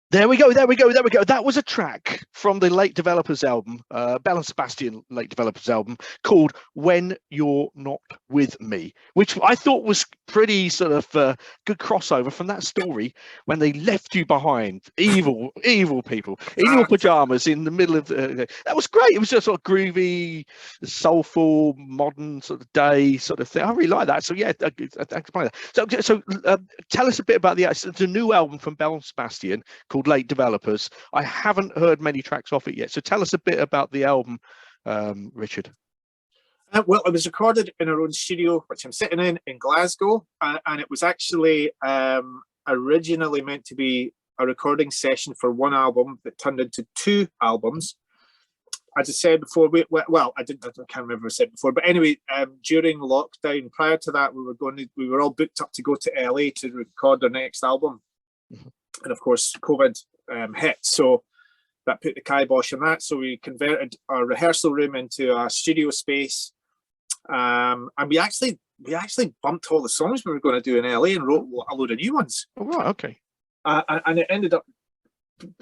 There we go, there we go, there we go. That was a track from the Late Developers album, Belle and Sebastian Late Developers album, called When You're Not With Me, which I thought was pretty sort of good crossover from that story when they left you behind, evil people in your pajamas in the middle of that was great. It was just sort of groovy, soulful, modern sort of day sort of thing. I really like that. So yeah, I explain that. So tell us a bit about the new album from Belle and Sebastian called Late Developers. I haven't heard many tracks off it yet, so tell us a bit about the album, Richard. Well, it was recorded in our own studio, which I'm sitting in Glasgow, and it was actually originally meant to be a recording session for one album that turned into two albums. As I said before, I can't remember what I said before, but anyway, during lockdown, prior to that, we were all booked up to go to LA to record our next album. Mm-hmm. And of course, COVID hit, so that put the kibosh on that. So we converted our rehearsal room into a studio space, and we actually bumped all the songs we were going to do in LA and wrote a load of new ones. Oh, right, okay. And it ended up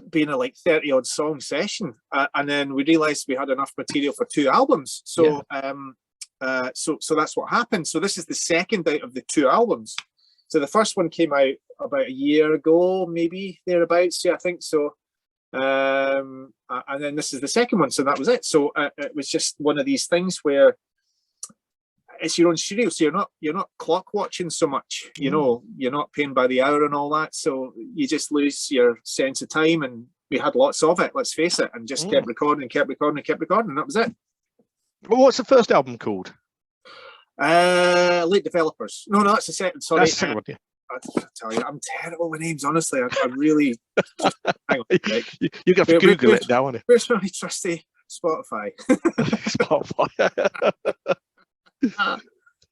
being a like 30-odd song session, and then we realised we had enough material for two albums. So, so that's what happened. So this is the second out of the two albums. So the first one came out about a year ago, maybe thereabouts. Yeah, I think so. And then this is the second one. So that was it. So it was just one of these things where it's your own studio, so you're not clock watching so much. You know, you're not paying by the hour and all that. So you just lose your sense of time. And we had lots of it. Let's face it, and just kept recording and kept recording and kept recording. And that was it. Well, what's the first album called? Late Developers. No, that's the second. Sorry, that's the second one, yeah. I tell you, I'm terrible with names. Honestly, I really. Hang on, you have to Google it now, aren't you? Where's my trusty Spotify? Spotify.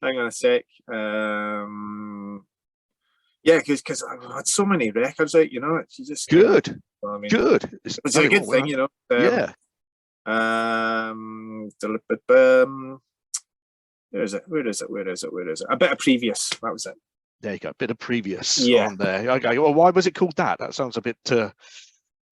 Hang on a sec. Yeah, because I've had so many records out. You know, it's just good. I mean, good. It's a good thing, you know. Yeah. Where is it? A bit of Previous. That was it. There you go. A bit of Previous on there. Okay. Well, why was it called that? That sounds a bit. I'm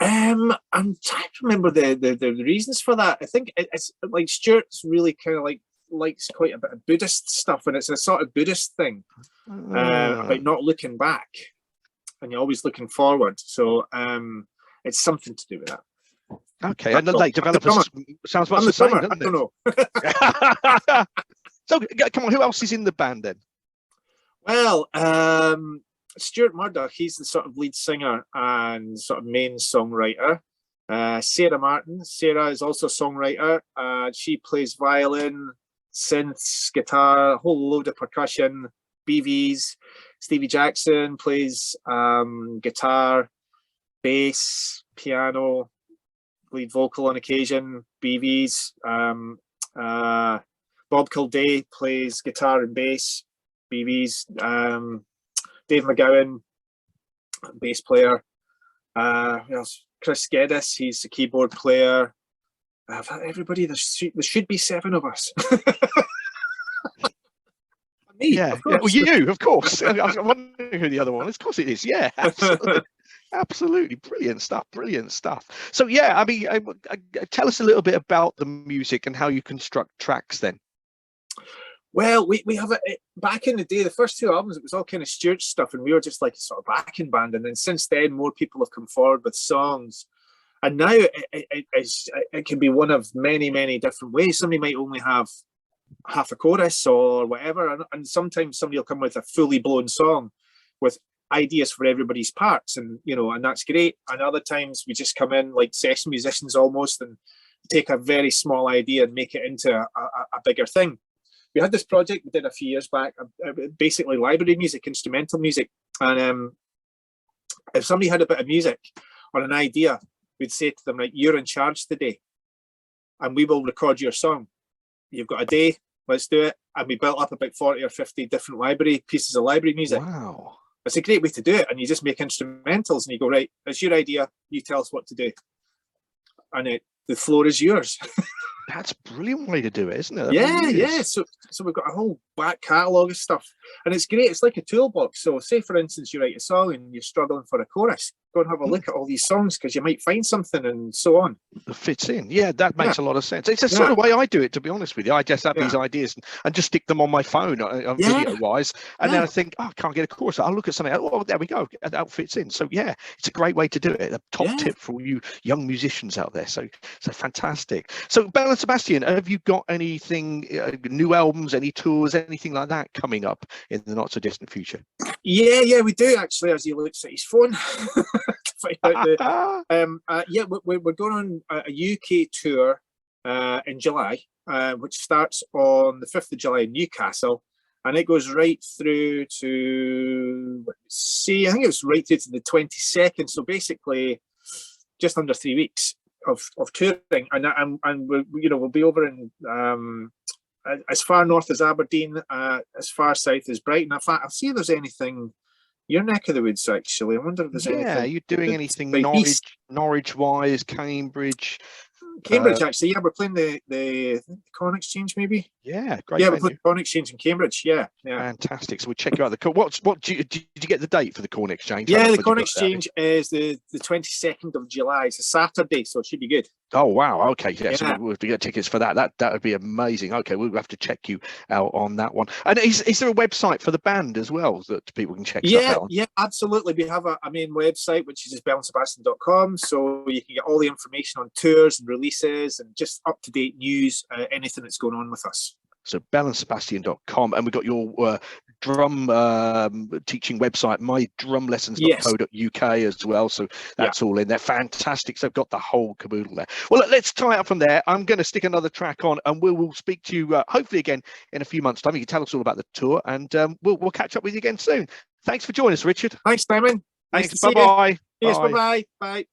trying to remember the reasons for that. I think it's like Stuart's really kind of likes quite a bit of Buddhist stuff, and it's a sort of Buddhist thing about not looking back, and you're always looking forward. So it's something to do with that. Okay, and the Late Developers sounds much the same, doesn't it? I don't know. So, come on, who else is in the band then? Well, Stuart Murdoch, he's the sort of lead singer and sort of main songwriter. Sarah Martin. Sarah is also a songwriter. She plays violin, synths, guitar, a whole load of percussion, BVs. Stevie Jackson plays guitar, bass, piano, lead vocal on occasion, BVs. Bob Kilday plays guitar and bass, BVs. Dave McGowan, bass player. Chris Geddes, he's the keyboard player. Everybody, there should be 7 of us. Me, yeah, of course. Well, you, of course. I was wondering who the other one is. Of course it is. Yeah, absolutely. Absolutely. Brilliant stuff. So, yeah, I mean, tell us a little bit about the music and how you construct tracks then. Well, we have back in the day, the first 2 albums, it was all kind of Stuart stuff, and we were just like a sort of backing band. And then since then, more people have come forward with songs. And now it can be one of many, many different ways. Somebody might only have half a chorus or whatever. And sometimes somebody will come with a fully blown song with ideas for everybody's parts. And, you know, and that's great. And other times we just come in like session musicians almost and take a very small idea and make it into a bigger thing. We had this project we did a few years back, basically library music, instrumental music. And if somebody had a bit of music or an idea, we'd say to them, like, you're in charge today and we will record your song. You've got a day, let's do it. And we built up about 40 or 50 different pieces of library music. Wow. It's a great way to do it. And you just make instrumentals and you go, right, it's your idea. You tell us what to do. And the floor is yours. That's a brilliant way to do it, isn't it? That Yeah, really yeah. is. So we've got a whole back catalogue of stuff, and it's great. It's like a toolbox. So, say for instance, you write a song and you're struggling for a chorus, go and have a look at all these songs because you might find something, and so on. That fits in. Yeah, that makes a lot of sense. It's the Yeah. sort of way I do it, to be honest with you. I just have Yeah. these ideas and just stick them on my phone, video wise, and then I think, oh, I can't get a chorus. I'll look at something. Oh, there we go. That fits in. So yeah, it's a great way to do it. A top tip for all you young musicians out there. So fantastic. So Belle and Sebastian, have you got anything, new albums, any tours, anything like that coming up in the not so distant future? Yeah, we do actually. As he looks at his phone, to find out we're going on a UK tour in July, which starts on the 5th of July in Newcastle, and it goes right through to I think it's right through to the 22nd. So basically, just under 3 weeks of touring, and we'll be over in as far north as Aberdeen, as far south as Brighton. In fact, I'll see if there's anything your neck of the woods, actually. I wonder if there's anything. Yeah, are you doing anything Norwich wise, Cambridge? Actually, yeah, we're playing the Corn Exchange, maybe. Yeah, great. Yeah, we're playing Corn Exchange in Cambridge. Yeah. Fantastic. So we'll check you out. Did you get the date for the Corn Exchange? Yeah, the Corn Exchange is the 22nd of July. It's a Saturday, so it should be good. Oh wow. Okay. Yeah. So we'll have to get tickets for that. That would be amazing. Okay, we'll have to check you out on that one. And is there a website for the band as well that people can check stuff out on? Yeah, absolutely. We have a main website, which is belleandsebastian.com, so you can get all the information on tours and releases and just up-to-date news, anything that's going on with us. So belleandsebastian.com, and we've got your drum teaching website, mydrumlessons.co.uk as well. So that's all in there. Fantastic. So I've got the whole caboodle there. Well, let's tie up from there. I'm going to stick another track on, and we'll speak to you hopefully again in a few months' time. You can tell us all about the tour, and we'll catch up with you again soon. Thanks for joining us, Richard. Thanks, Simon. Thanks. Bye-bye. Yes, bye-bye. Bye.